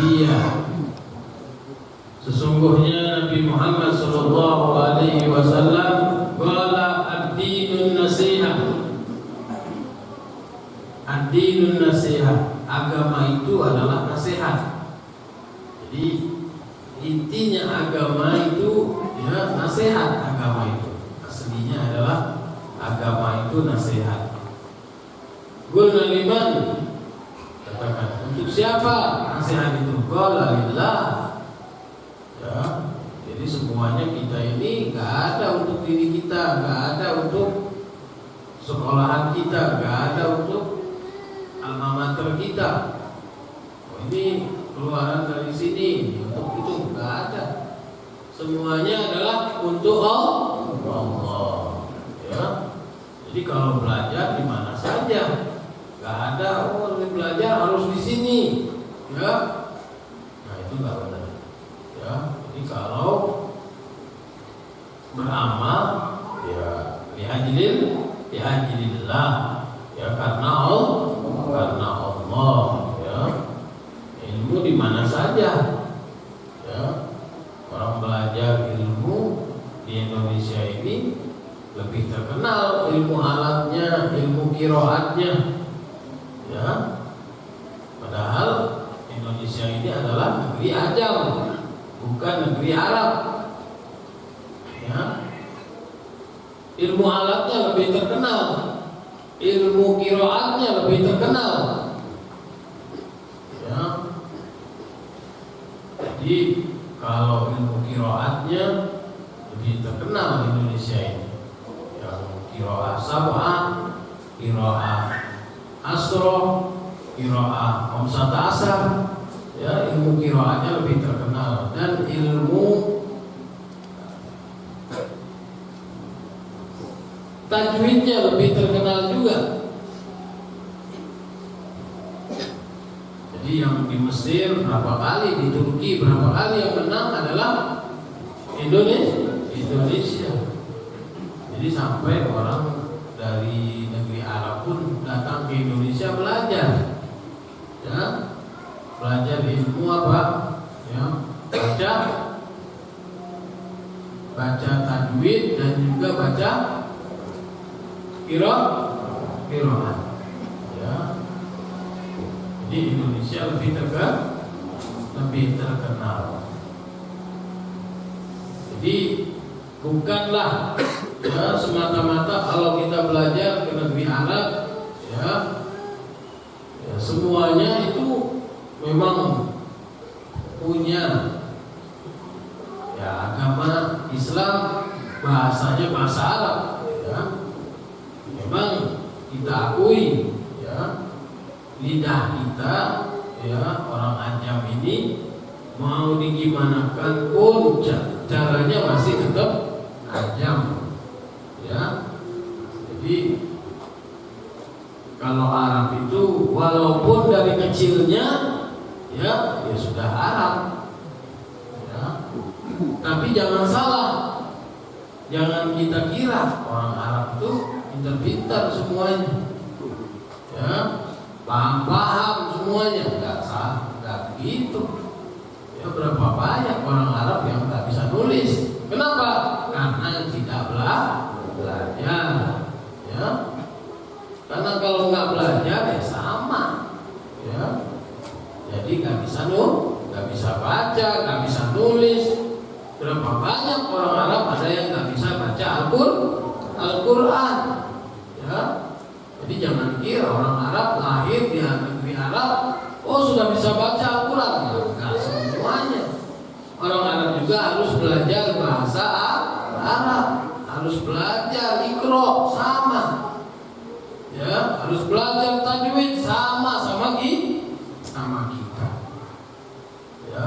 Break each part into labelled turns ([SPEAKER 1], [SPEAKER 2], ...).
[SPEAKER 1] nabiyya. Sesungguhnya Nabi Muhammad sallallahu alaihi wasallam qala ad-dinun nasiha. Ad-dinun nasiha, agama itu adalah nasihat. Jadi intinya agama itu ya nasihat. Agama itu aslinya adalah agama itu nasihat. Qulna liman, katakan untuk siapa nasihat itu? Qala lillah. Ya, jadi semuanya kita ini nggak ada untuk diri kita, nggak ada untuk sekolahan kita, nggak ada untuk alma mater kita. Oh, ini keluaran dari sini, untuk itu nggak ada. Semuanya adalah untuk Allah. Ya, jadi kalau belajar di mana saja, nggak ada. Oh, belajar harus di sini. Ya, nah itu nggak benar. Ya, jadi kalau beramal ya lihajilillah, ya karena Allah, ya ilmu di mana saja, ya orang belajar ilmu di Indonesia ini lebih terkenal ilmu alatnya, ilmu qiraatnya, ya padahal Indonesia ini adalah negeri Ajam, bukan negeri Arab. Ya. Ilmu alatnya lebih terkenal, ilmu qiraatnya lebih terkenal. Ya. Jadi kalau ilmu qiraatnya lebih terkenal di Indonesia ini, yang qiraah sab'ah, qiraah asroh, qiraah khamsata asar. Ya, ilmu qiraatnya lebih terkenal, dan ilmu tajwidnya lebih terkenal juga. Jadi yang di Mesir berapa kali, di Turki berapa kali, yang menang adalah Indonesia. Jadi sampai orang dari negeri Arab pun datang ke Indonesia belajar. Ya, belajar ilmu apa? Ya, baca tajwid dan juga baca qiraat. Ya. Jadi Indonesia lebih terkenal. Jadi bukanlah ya semata-mata kalau kita belajar ke negeri Arab, ya semuanya itu memang punya ya agama Islam, bahasanya bahasa Arab, ya. Memang kita akui ya lidah kita ya orang Ajam ini mau digimanakan pun caranya masih tetap Ajam, ya. Jadi kalau Arab itu walaupun dari kecilnya ya sudah Arab, ya. Tapi jangan salah, jangan kita kira orang Arab itu pintar-pintar semuanya, ya paham semuanya, nggak begitu. Ya berapa banyak orang Arab yang nggak bisa nulis? Kenapa? Karena tidak belajar, ya. Karena kalau nggak belajar ya sama, ya. Jadi nggak bisa baca, nggak bisa nulis. Berapa banyak orang Arab ada yang nggak bisa baca Al-Quran, ya. Jadi jangan kira orang Arab lahir di negeri Arab, oh sudah bisa baca Al-Quran. Nggak semuanya. Orang Arab juga harus belajar bahasa Arab, harus belajar Iqra sama. Ya, harus belajar tajwid sama kita. Ya.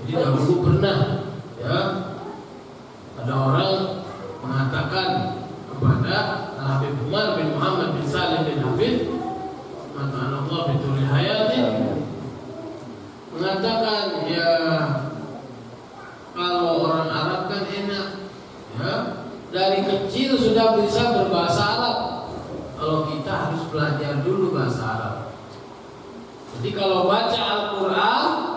[SPEAKER 1] Jadi dahulu pernah ya ada orang mengatakan kepada Habib Umar bin Muhammad bin Salim bin Habib, mata Allah betul hayati, mengatakan ya kalau orang Arab kan enak, ya dari kecil sudah bisa berbahasa Arab. Kalau kita harus belajar dulu bahasa Arab. Jadi kalau baca Al-Quran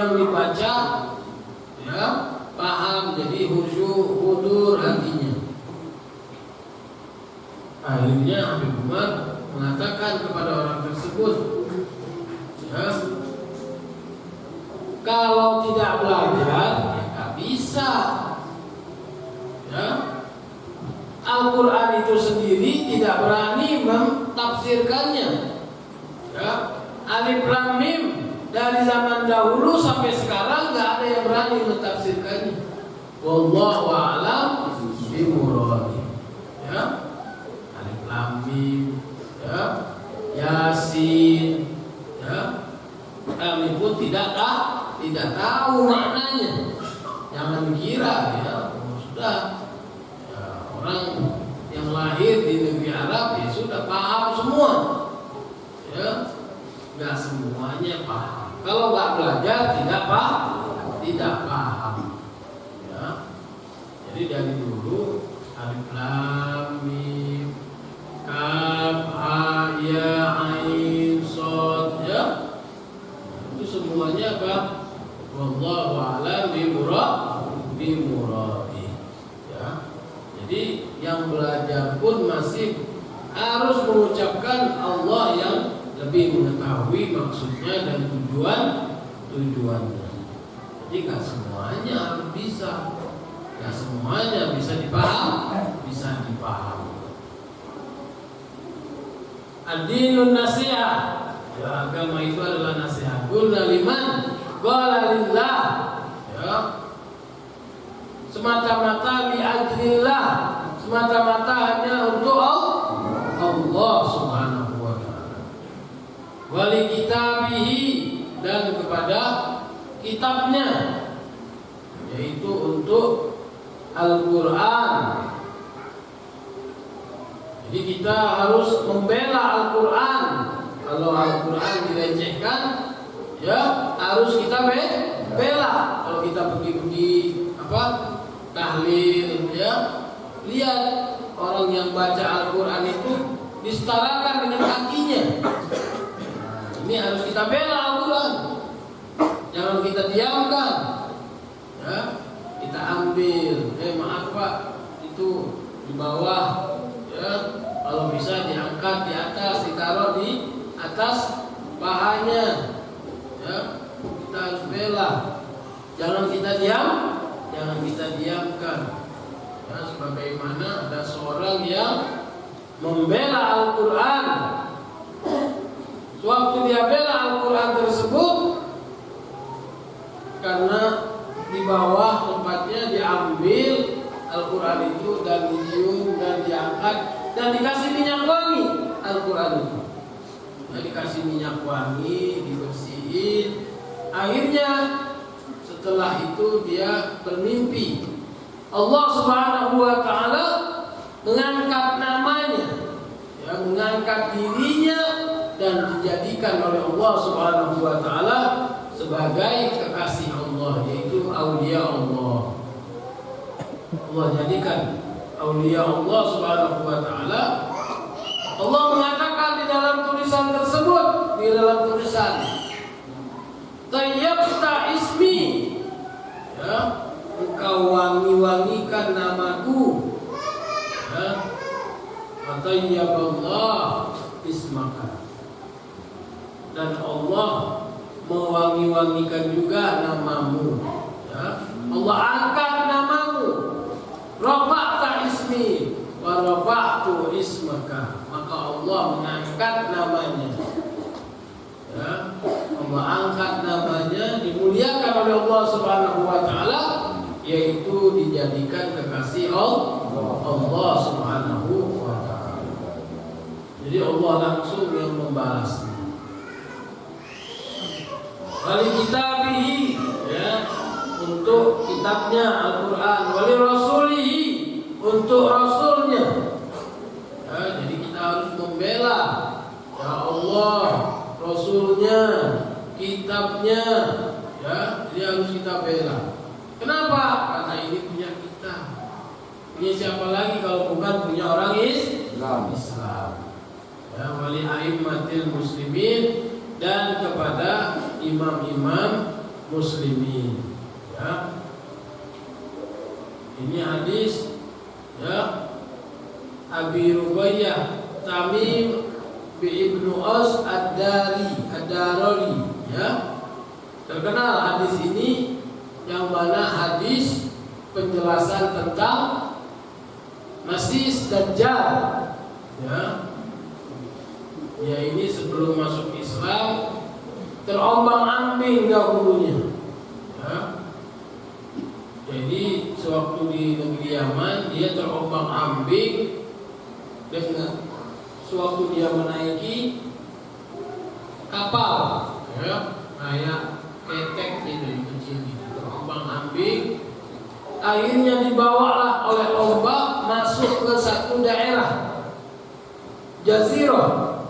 [SPEAKER 1] yang dibaca ya paham, jadi khusyuk, hudur hatinya. Akhirnya Habib Umar mengatakan kepada orang tersebut, ya, kalau tidak belajar ya nggak bisa. Ya, Al-Quran itu sendiri tidak berani mentafsirkannya. Ya, Alif Lam Mim dari zaman dahulu sampai sekarang nggak ada yang berani mentafsirkannya. Wallahu a'lam bimuradi. Ya, Alif Lam Mim, ya, Yasin, ya, kami pun tidak tahu maknanya. Jangan kira ya sudah ya, orang yang lahir di negeri Arab ya sudah paham semua. Ya, nggak semuanya paham. Kalau nggak belajar tidak paham. Ya, jadi dari dulu Alif Lam Mim, Kaf, Ha, Ya, Ain, Shad, ya, itu semuanya apa? Wallahu a'lam bimuradi. Ya, jadi yang belajar pun masih harus mengucapkan Allah yang lebih mengetahui maksudnya dan tujuannya. Jadi nggak semuanya harus bisa, nggak semuanya bisa dipahami. Ad-dinun nasihat, ya, agama itu adalah nasihat. Qulna liman qala lillah, ya, semata-mata li ajlillah, semata-mata hanya untuk Allah Subhanahu wa ta'ala. Wali kitabihi, dan kepada kitabnya, yaitu untuk Al-Quran. Jadi kita harus membela Al-Quran. Kalau Al-Quran dilecehkan, ya harus kita bela. Kalau kita pergi tahlil, ya, lihat orang yang baca Al-Quran itu disetarakan dengan kakinya. Nah, ini harus kita bela Al-Quran. Jangan kita diamkan. Ya, kita ambil. Maaf Pak, itu di bawah. Ya, kalau bisa diangkat di atas, ditaruh di atas pahanya. Ya, kita harus bela. Jangan kita diamkan. Ya, sebagaimana ada seorang yang membela Al-Quran. Sewaktu dia bela Al-Quran tersebut, karena di bawah tempatnya diambil Al-Quran itu dan dicium dan diangkat dan dikasih minyak wangi Al-Quran itu. Nah, dikasih minyak wangi, dibersihin. Akhirnya setelah itu dia bermimpi. Allah Subhanahu wa ta'ala mengangkat namanya, ya, mengangkat dirinya dan dijadikan oleh Allah Subhanahu wa ta'ala sebagai kekasih Allah, yaitu aulia Allah. Allah jadikan aulia Allah Subhanahu wa ta'ala. Allah mengatakan di dalam tulisan tersebut, di dalam tulisan Tayyabta ismi, ya, engkau wangi-wangikan namaku, ya, Tayyaballah ismaka, dan Allah mewangi-wangikan juga namamu, ya. Allah angkat namamu, rafa'ta ismi wa rafa'tu ismaka, maka Allah mengangkat namanya, ya. Allah angkat namanya, dimuliakan oleh Allah Subhanahu wa ta'ala, yaitu dijadikan kekasih Allah Subhanahu wa ta'ala. Jadi Allah langsung yang membalasnya. Wali kitabihi, ya, untuk kitabnya Al-Quran. Wali rasulihi, untuk rasulnya. Ya, jadi kita harus membela, ya, Allah, rasulnya, kitabnya, ya, jadi harus kita bela. Kenapa? Karena ini punya kita. Punya siapa lagi kalau bukan punya orang Islam. Ya, wali aimmatil muslimin, dan kepada imam-imam muslimin. Ya. Ini hadis ya Abi Rubaiyah Tamim bin Ibnu Aus Ad-Darari ya. Terkenal hadis ini, yang mana hadis penjelasan tentang Masih Dajjal ya. Ya, ini sebelum masuk Islam terombang-ambing dahulunya ya. Jadi sewaktu di negeri Yaman dia terombang-ambing dengan sewaktu dia menaiki kapal ya, kayak ketek gitu kecil gitu, terombang-ambing. Akhirnya dibawalah oleh ombak masuk ke satu daerah jazirah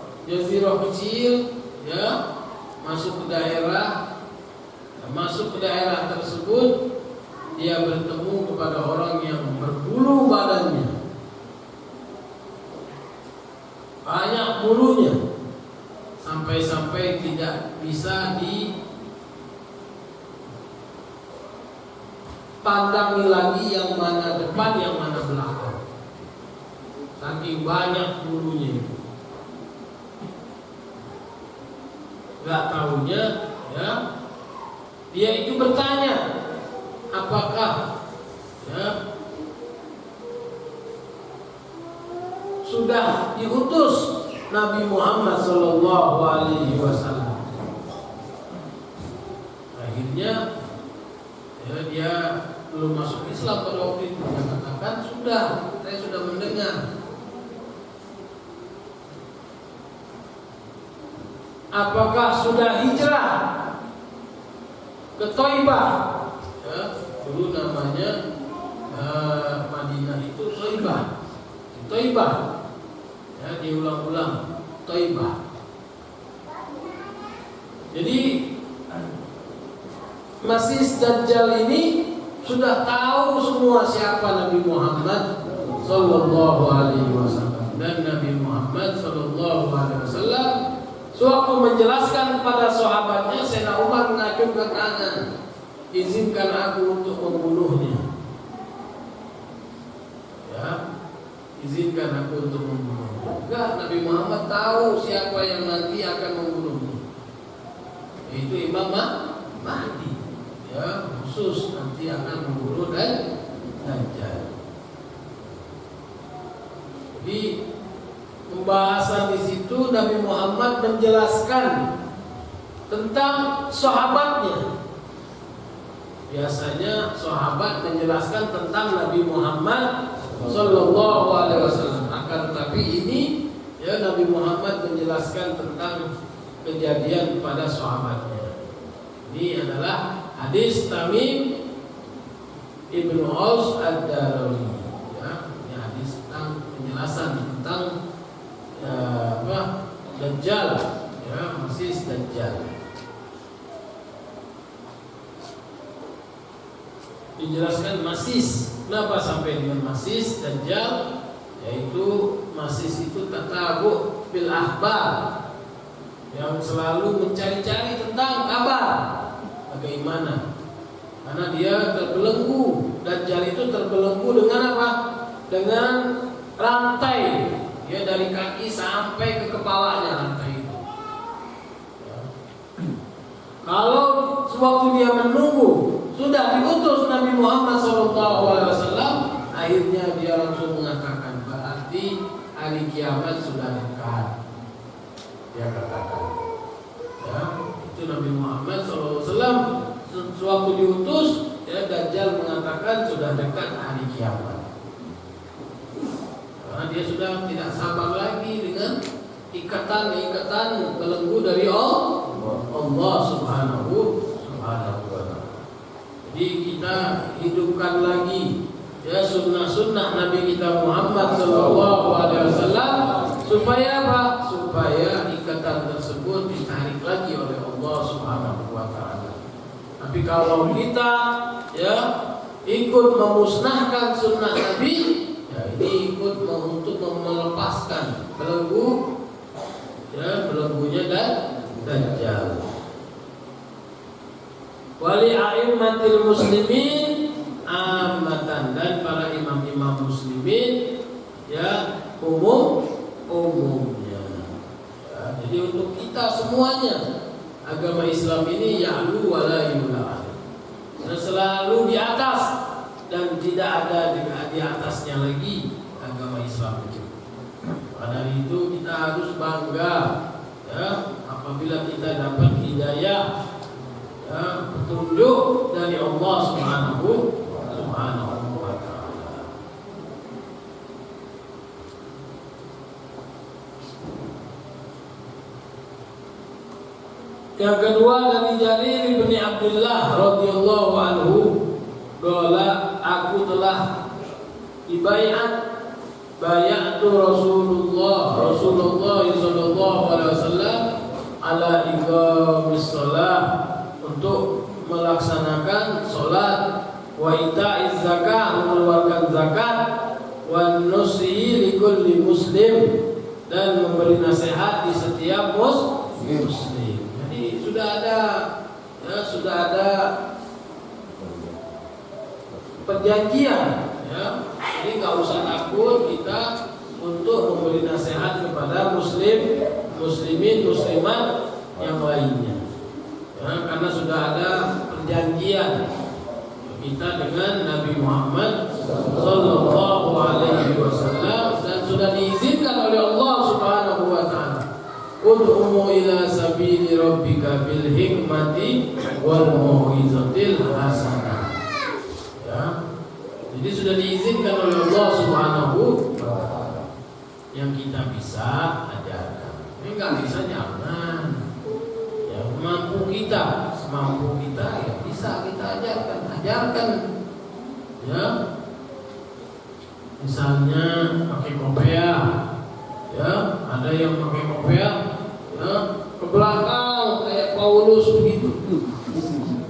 [SPEAKER 1] kecil ya, masuk ke daerah tersebut. Dia bertemu kepada orang yang berbulu badannya, banyak bulunya, sampai-sampai tidak bisa dipandangi lagi yang mana depan, yang mana belakang, saking banyak bulunya itu. Gak tahunya ya, dia itu bertanya, apakah ya sudah diutus Nabi Muhammad Sallallahu Alaihi Wasallam? Akhirnya ya, dia belum masuk Islam pada waktu itu. Dia katakan, sudah, saya sudah mendengar. Apakah sudah hijrah ke Thaibah? Ya, dulu namanya Madinah itu Thaibah. Ya, diulang-ulang Thaibah. Jadi Masih Dajjal ini sudah tahu semua siapa Nabi Muhammad Sallallahu Alaihi Wasallam, dan Nabi Muhammad Sallallahu Alaihi Wasallam sewaktu menjelaskan kepada sahabatnya, Sayyidina Umar mengacungkan tangan, izinkan aku untuk membunuhnya. Ya, izinkan aku untuk membunuhnya. Enggak, Nabi Muhammad tahu siapa yang nanti akan membunuhnya, yaitu Imam Mahdi. Ya, khusus nanti akan membunuh Dajjal. Jadi pembahasan di situ Nabi Muhammad menjelaskan tentang sahabatnya. Biasanya sahabat menjelaskan tentang Nabi Muhammad Sallallahu Alaihi Wasallam. Akan tetapi ini ya, Nabi Muhammad menjelaskan tentang kejadian kepada sahabatnya. Ini adalah hadis Tamim Ibnu Aus Ad-Darari. Ya, ini hadis tentang penjelasan tentang Dajjal ya, Masih Dajjal. Dijelaskan Masih, kenapa sampai dengan Masih Dajjal? Yaitu Masih itu tatabu bil akhbar, yang selalu mencari-cari tentang kabar bagaimana. Karena dia terbelenggu, Dajjal itu terbelenggu dengan apa? Dengan rantai ya, dari kaki sampai ke kepalanya rantai itu ya. Kalau sewaktu dia menunggu sudah diutus Nabi Muhammad SAW, akhirnya dia langsung mengatakan, berarti hari kiamat sudah dekat. Dia katakan ya, itu Nabi Muhammad SAW sewaktu diutus ya, Dajjal mengatakan sudah dekat hari kiamat. Karena dia sudah tidak sabar lagi dengan ikatan belenggu dari Allah Subhanahu wa Ta'ala. Jadi kita hidupkan lagi ya sunnah-sunnah Nabi kita Muhammad Sallallahu Alaihi Wasallam, supaya apa? Supaya ikatan tersebut ditarik lagi oleh Allah Subhanahu wa Ta'ala. Tapi kalau kita ya ikut memusnahkan sunnah Nabi, ya ini ikut untuk melepaskan belenggu ya, belenggunya Dajjal. Wa wali a'immatil muslimin ammatan, dan para imam-imam muslimin ya umumnya. Ya, jadi untuk kita semuanya agama Islam ini ya'lu wa la yu'la, dan selalu di atas dan tidak ada di atasnya lagi agama Islam itu. Pada itu kita harus bangga ya apabila kita dapat hidayah ya, petunjuk dari Allah Subhanahu wa taala. Yang kedua dari Jarir bin Abdullah radhiyallahu anhu, qala aku telah dibaiat bayatu Rasulullah sallallahu alaihi wasallam ala iqamis shalah, untuk melaksanakan salat, wa ita'iz zakat, mengeluarkan zakat, wa nusihi likulli muslim, dan memberi nasihat di setiap muslim. Jadi sudah ada perjanjian ya. Jadi nggak usah takut kita untuk memberi nasihat kepada muslimin, muslimat yang lainnya. Ya, karena sudah ada perjanjian kita dengan Nabi Muhammad sallallahu alaihi wasallam, dan sudah diizinkan oleh Allah Subhanahu wa taala. Ud'u ila sabili rabbika bil hikmati wal mau'izatil hasanah. Ya. Jadi sudah diizinkan oleh Allah Subhanahu wa taala. Yang kita bisa ajarkan. Yang enggak bisa jangan. Ya, semampu kita ya bisa kita ajarkan. Ya. Misalnya pakai kopiah. Ya, ada yang pakai kopiah ya, ke belakang kayak Paulus begitu.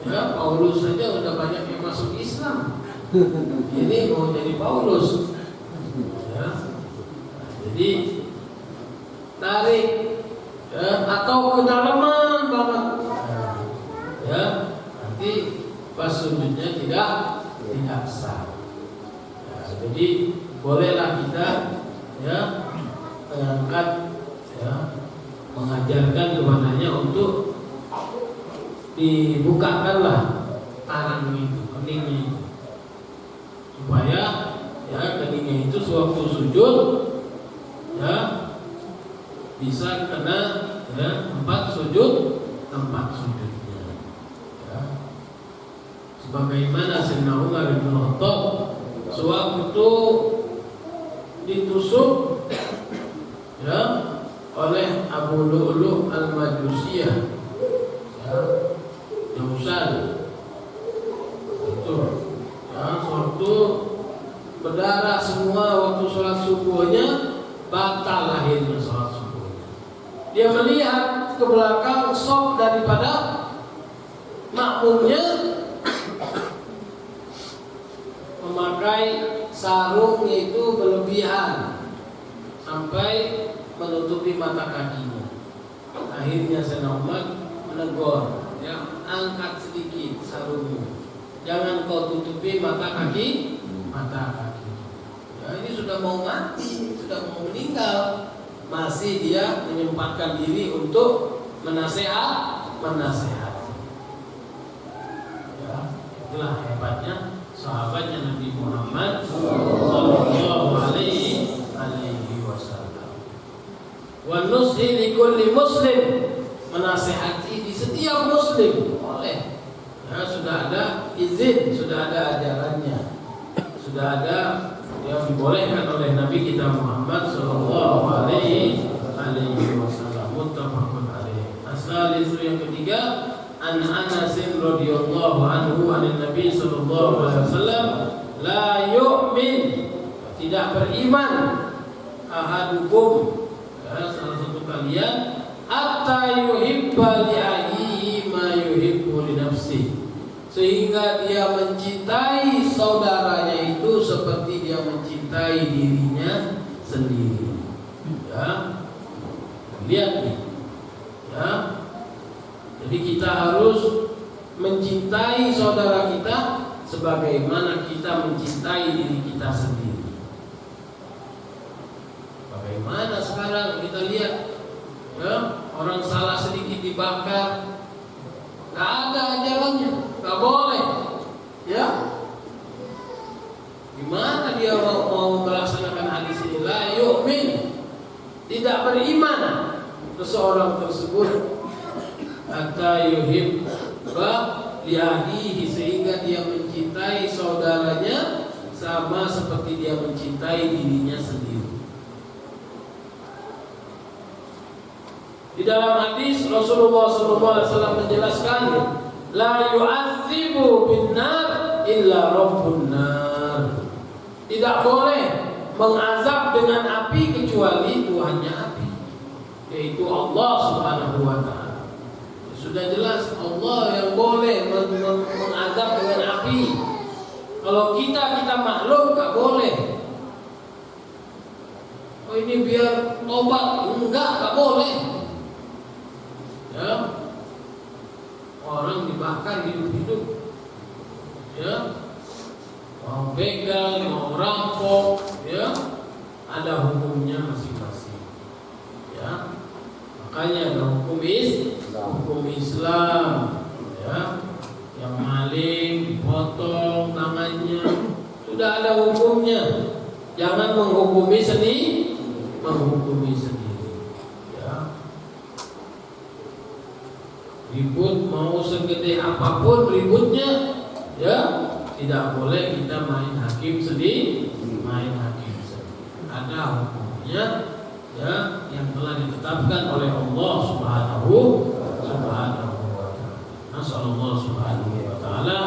[SPEAKER 1] Ya, Paulus saja udah banyak yang masuk Islam. Ini mau jadi Paulus, ya. Jadi tarik, ya, atau kedalaman banget, ya. Nanti pas sujudnya tidak sah. Ya, jadi bolehlah kita, ya, mengangkat, ya, mengajarkan kepadanya untuk dibukakanlah tangan itu, keningnya itu, supaya ya keningnya itu sewaktu sujud ya bisa kena ya tempat sujudnya ya. Sebagaimana Sayyidina Umar bin Khattab sewaktu itu ditusuk ya oleh Abu Lu'lu' al-Majusiyah ya, Jausan itu ya, waktu berdarah semua waktu sholat subuhnya, batal lahirnya sholat subuhnya. Dia melihat ke belakang sop daripada makmumnya memakai sarung itu berlebihan sampai menutupi mata kakinya. Akhirnya Sayyidina Umar menegur, ya, angkat sedikit sarungmu, jangan kau tutupi mata kaki. Ya, ini sudah mau mati, sudah mau meninggal, masih dia menyempatkan diri untuk menasehati. Ya, itulah hebatnya sahabatnya Nabi Muhammad sallallahu alaihi wasallam. Wa nushi likulli muslim, menasehati di setiap muslim oleh. Ya, sudah ada izin, sudah ada ajarannya, sudah ada yang dibolehkan oleh Nabi kita Muhammad sallallahu alaihi wasallam. Muttafaqun alaih. Asal itu yang ketiga, an Anas radhiyallahu anhu an Nabi sallallahu alaihi wasallam, la yu'min, tidak beriman, ahadukum, ya, salah satu kalian, hatta yuhibba li akhihi ma yuhibbu li nafsihi, sehingga dia mencintai saudaranya itu seperti dia mencintai dirinya sendiri. Ya, lihat nih, ya. Jadi kita harus mencintai saudara kita sebagaimana kita mencintai diri kita sendiri. Bagaimana sekarang kita lihat, ya, orang salah sedikit dibakar, nggak ada ajarannya, nggak boleh, ya. Gimana dia mau melaksanakan hadis ini? La yu'min, tidak beriman seseorang tersebut hatta yuhibba li akhihi, sehingga dia mencintai saudaranya sama seperti dia mencintai dirinya sendiri. Di dalam hadis Rasulullah SAW menjelaskan, la yu'adzibu binnar illa rabbun nar. Tidak boleh mengazab dengan api kecuali Tuhannya api, yaitu Allah Subhanahu wa taala. Sudah jelas Allah yang boleh mengazab dengan api. Kalau kita makhluk nggak boleh. Oh ini biar tobat, nggak boleh. Ya, orang dibakar hidup-hidup, ya, mau begal, mau rampok, ya, ada hukumnya masing-masing, ya. Makanya ada hukum Islam, ya, yang maling dipotong tangannya, sudah ada hukumnya. Jangan menghukumi sendiri, ya. Ribut mau segede apapun ributnya, ya, tidak boleh kita main hakim sendiri. Ada hukumnya, ya, yang telah ditetapkan oleh Allah Subhanahu wa taala. Nasallallahu subhanahu wa taala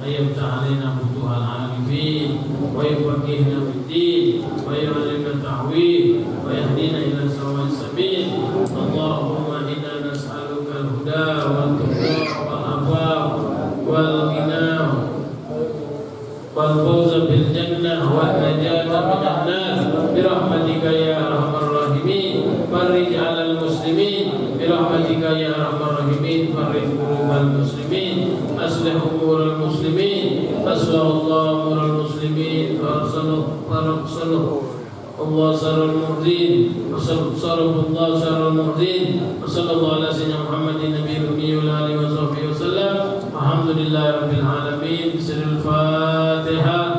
[SPEAKER 1] ayyamta'alina butuhal arifin wa yufaqihna fid-din wa yu'allimna ta'wil wa yahdina ila sawa'is sabil. Allahumma inna nas'aluka al-huda wal tuqa wal afaf wal ghina wal fawza bil jannah wal najata minan nar bi rahmatika ya arhamar rahimin. Farij 'alal muslimin bi rahmatika ya arhamar rahimin. Farij qulubal muslimin, aslih umurul muslimin, aslahu umurul muslimin, Allah sarul muhdin, Allah sarul muhdin, sallallahu ala sayyidina Muhammadin nabiyil ummi wa alihi wa sahbihi wa sallam. Alhamdulillahirabbil alamin. Bismillahirrahmanirrahim.